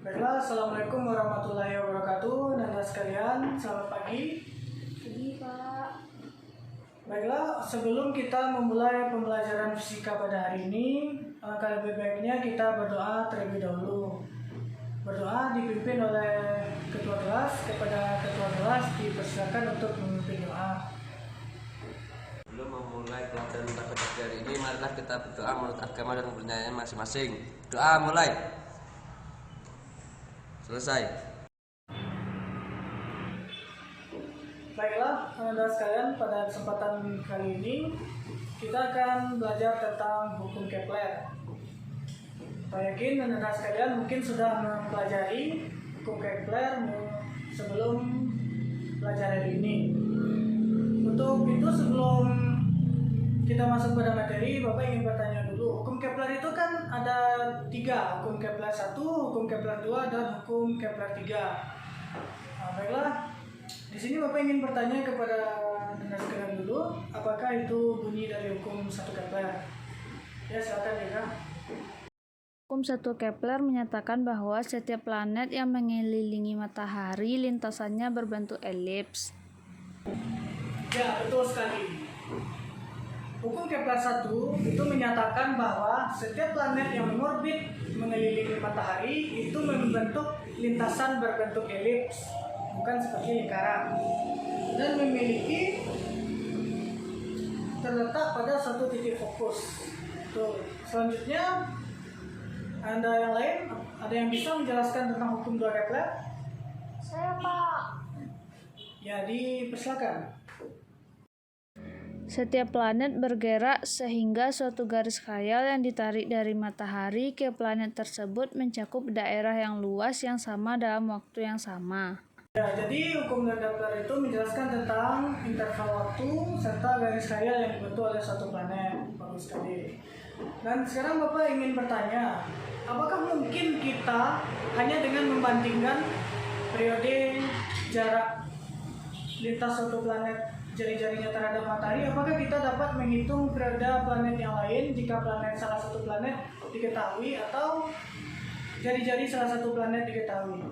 Baiklah, Assalamualaikum warahmatullahi wabarakatuh. Nanda sekalian, selamat pagi. Pagi, Pak. Baiklah, sebelum kita memulai pembelajaran fisika pada hari ini, alangkah lebih baiknya kita berdoa terlebih dahulu. Berdoa dipimpin oleh ketua kelas. Kepada ketua kelas dipersilakan untuk memimpin doa. Sebelum memulai pelajaran pada pagi hari ini, marilah kita berdoa menurut agama dan kepercayaan masing-masing. Doa mulai. Selesai. Baiklah, Anda sekalian, pada kesempatan kali ini kita akan belajar tentang hukum Kepler. Saya yakin Anda sekalian mungkin sudah mempelajari hukum Kepler sebelum belajar hari ini. Untuk itu, sebelum kita masuk pada materi, Bapak ingin bertanya dulu. Hukum Kepler itu kan ada 3, hukum Kepler 1, hukum Kepler 2, dan hukum Kepler 3. Baiklah, di sini Bapak ingin bertanya kepada Anda sekalian dulu, apakah itu bunyi dari hukum 1 Kepler? Ya, silakan ya, Kak. Hukum 1 Kepler menyatakan bahwa setiap planet yang mengelilingi matahari lintasannya berbentuk elips. Ya, betul sekali. Hukum Kepler 1 itu menyatakan bahwa setiap planet yang mengorbit mengelilingi matahari itu membentuk lintasan berbentuk elips, bukan seperti lingkaran, dan memiliki terletak pada satu titik fokus. Tuh. Selanjutnya, Anda yang lain, ada yang bisa menjelaskan tentang hukum 2 Kepler? Saya, Pak. Ya, dipersilakan. Setiap planet bergerak sehingga suatu garis khayal yang ditarik dari matahari ke planet tersebut mencakup daerah yang luas yang sama dalam waktu yang sama. Ya, jadi hukum 2 Kepler itu menjelaskan tentang interval waktu serta garis khayal yang dibentuk oleh suatu planet. Bagus sekali. Dan sekarang Bapak ingin bertanya, apakah mungkin kita hanya dengan membandingkan periode jarak lintas suatu planet jari-jarinya terhadap matahari, apakah kita dapat menghitung periode planet yang lain jika planet salah satu planet diketahui atau jari-jari salah satu planet diketahui?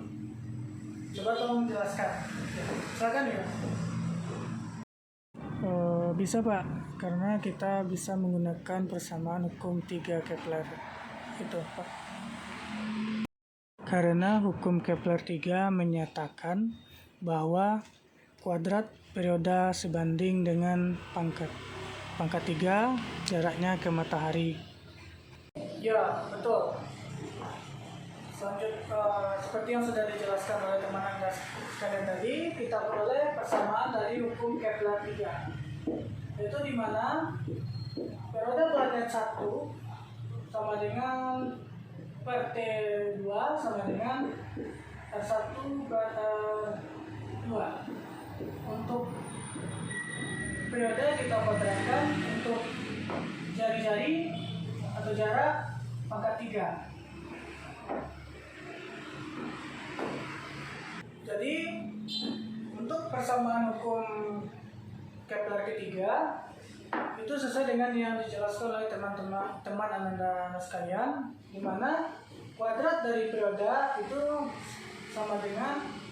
Coba tolong jelaskan. Silakan ya. Bisa Pak, karena kita bisa menggunakan persamaan hukum 3 Kepler itu Pak. Karena hukum Kepler 3 menyatakan bahwa kuadrat periode sebanding dengan pangkat 3 jaraknya ke matahari. Ya, betul. Selanjutnya, seperti yang sudah dijelaskan oleh teman Anda sekalian tadi, kita peroleh persamaan dari hukum Kepler 3, yaitu di mana periode planet 1 sama dengan PT2 sama dengan R1 per R2. Untuk periode kita kuadratkan untuk jari-jari atau jarak pangkat 3. Jadi untuk persamaan hukum Kepler ketiga itu sesuai dengan yang dijelaskan oleh teman Anda sekalian, di mana kuadrat dari periode itu sama dengan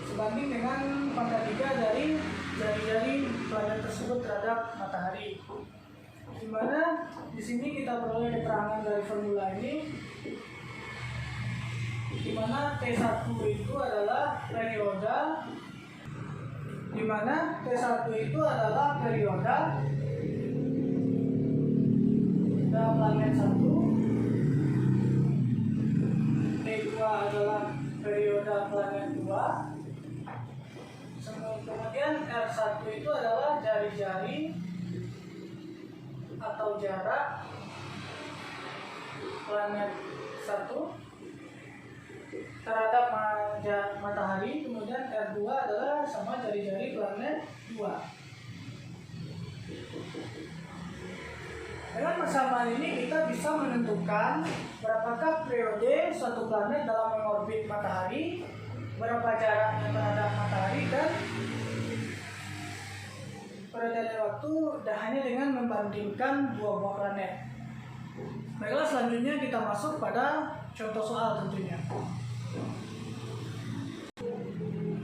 sebanding dengan pangkat 3 dari jari-jari planet tersebut terhadap matahari. Di mana di sini kita peroleh keterangan dari formula ini, di mana T1 itu adalah periode, di mana T1 itu adalah periode dalam planet 1, T2 adalah periode planet 2, kemudian R1 itu adalah jari-jari atau jarak planet 1 terhadap matahari, kemudian R2 adalah sama jari-jari planet 2. Dengan persamaan ini kita bisa menentukan berapakah periode suatu planet dalam mengorbit matahari, berapa jaraknya terhadap matahari, dan periode waktu hanya dengan membandingkan dua buah planet. Baiklah, selanjutnya kita masuk pada contoh soal tentunya.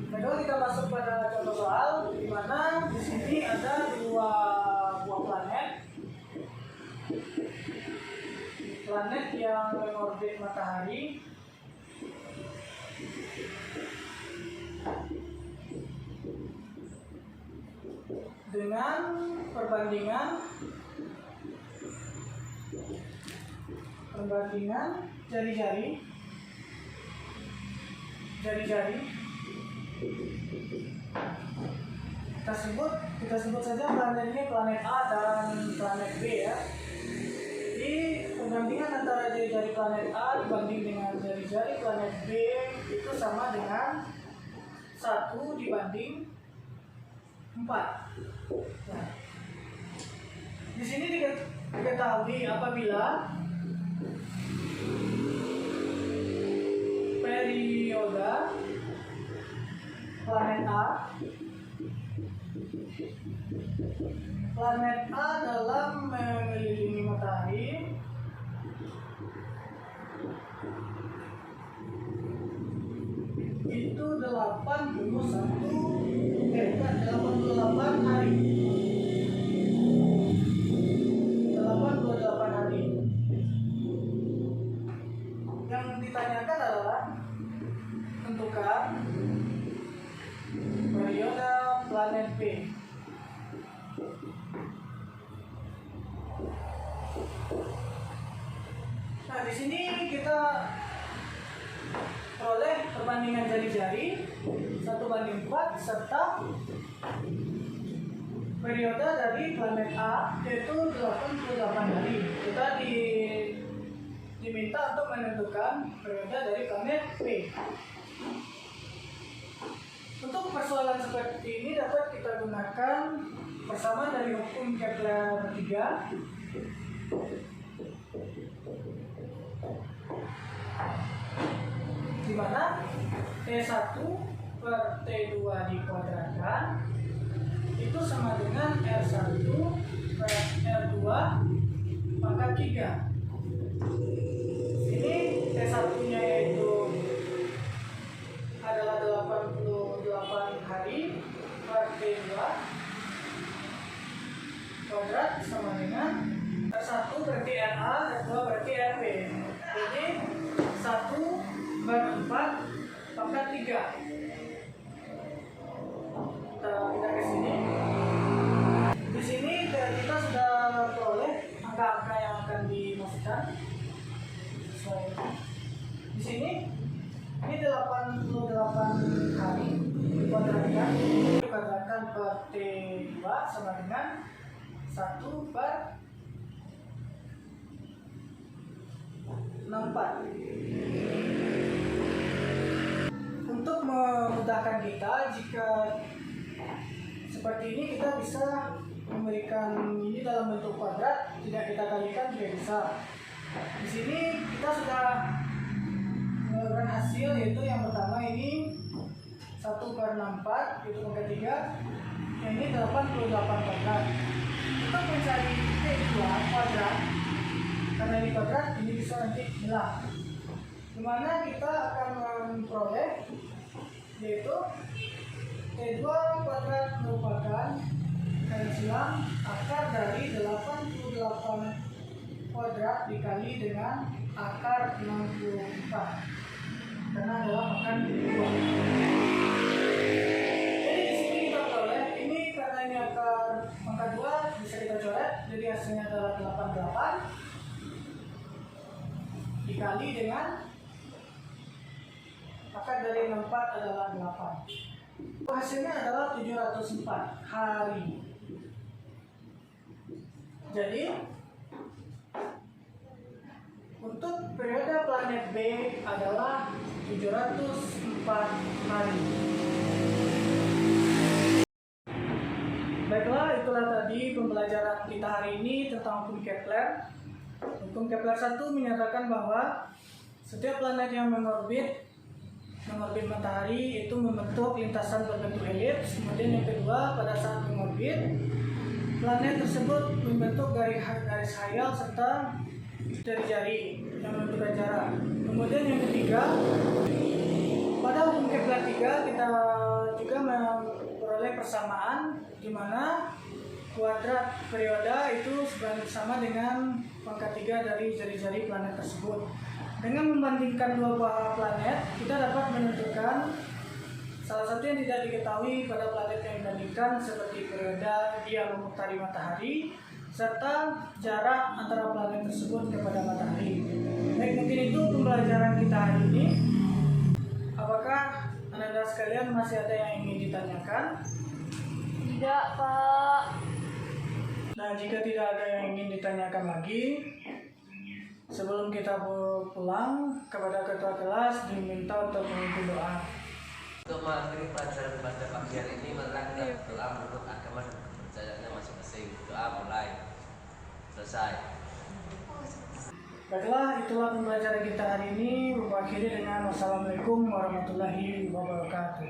Baiklah, kita masuk pada contoh soal, di mana di sini ada dua buah planet. Planet yang mengorbit matahari dengan perbandingan jari-jari kita sebut saja planet ini planet A dan planet B ya. Jadi perbandingan antara jari-jari planet A dibanding dengan jari-jari planet B itu sama dengan 1 dibanding 4. Nah, di sini diketahui apabila periode planet A dalam mengelilingi matahari itu 88 hari. 88 hari. Yang ditanyakan adalah tentukan periode planet B. Nah, di sini kita peroleh perbandingan jari-jari 1:4 serta periode dari planet A yaitu 88 hari. Kita diminta untuk menentukan periode dari planet B. Untuk persoalan seperti ini dapat kita gunakan persamaan dari hukum Kepler 3. Di mana T1 per T2 dikuadratkan itu sama dengan R1 per R2 pangkat 3. Ini T1-nya yaitu adalah 88 hari per T2 kuadrat sama dengan R1 berarti RA, R2 berarti RB. Jadi 1/4 pangkat 3. Kita pindah ke sini. Di sini kita sudah peroleh angka-angka yang akan dimasukkan. Di sini ini 88 hari dikuadratkan per T2 sama dengan 1/64. Untuk memudahkan kita, jika seperti ini kita bisa memberikan ini dalam bentuk kuadrat, tidak kita kalikan juga bisa. Di sini kita sudah melakukan hasil, yaitu yang pertama ini 1/64 itu pangkat 3, yang ini 88 kuadrat. Untuk mencari T2 kuadrat, karena ini kuadrat, ini bisa nanti hilang. Dimana kita akan memperoleh yaitu T2 kuadrat merupakan garis silang akar dari 88 kuadrat dikali dengan akar 64 karena adalah makan 2. Jadi di sini kita peroleh ini karena ini akar pangkat 2 bisa kita coret, jadi hasilnya adalah 88 dikali dengan akar dari 64 adalah 8. Hasilnya adalah 704 hari. Jadi untuk periode planet B adalah 704 hari. Baiklah, itulah tadi pembelajaran kita hari ini tentang hukum Kepler. Hukum Kepler 1 menyatakan bahwa setiap planet yang mengorbit matahari itu membentuk lintasan berbentuk elips. Kemudian yang kedua, pada saat mengorbit, planet tersebut membentuk garis khayal serta jari-jari yang menentukan jarak. Kemudian yang ketiga, pada hukum Kepler 3 kita juga memperoleh persamaan di mana kuadrat perioda itu sama dengan pangkat 3 dari jari-jari planet tersebut. Dengan membandingkan dua buah planet, kita dapat menentukan salah satu yang tidak diketahui pada planet yang dibandingkan seperti perioda dia memutari matahari serta jarak antara planet tersebut kepada matahari. Baik, mungkin itu pembelajaran kita hari ini. Apakah Anda sekalian masih ada yang ingin ditanyakan? Tidak, Pak. Nah, jika tidak ada yang ingin ditanyakan lagi, sebelum kita pulang, kepada ketua kelas diminta untuk memimpin doa. Untuk mengakhiri pelajaran pada pagi hari ini, marilah kita berdoa menurut agama dan kepercayaannya masing-masing. Doa mulai. Selesai. Baiklah, itulah pembelajaran kita hari ini. Mengakhiri dengan wassalamualaikum warahmatullahi wabarakatuh.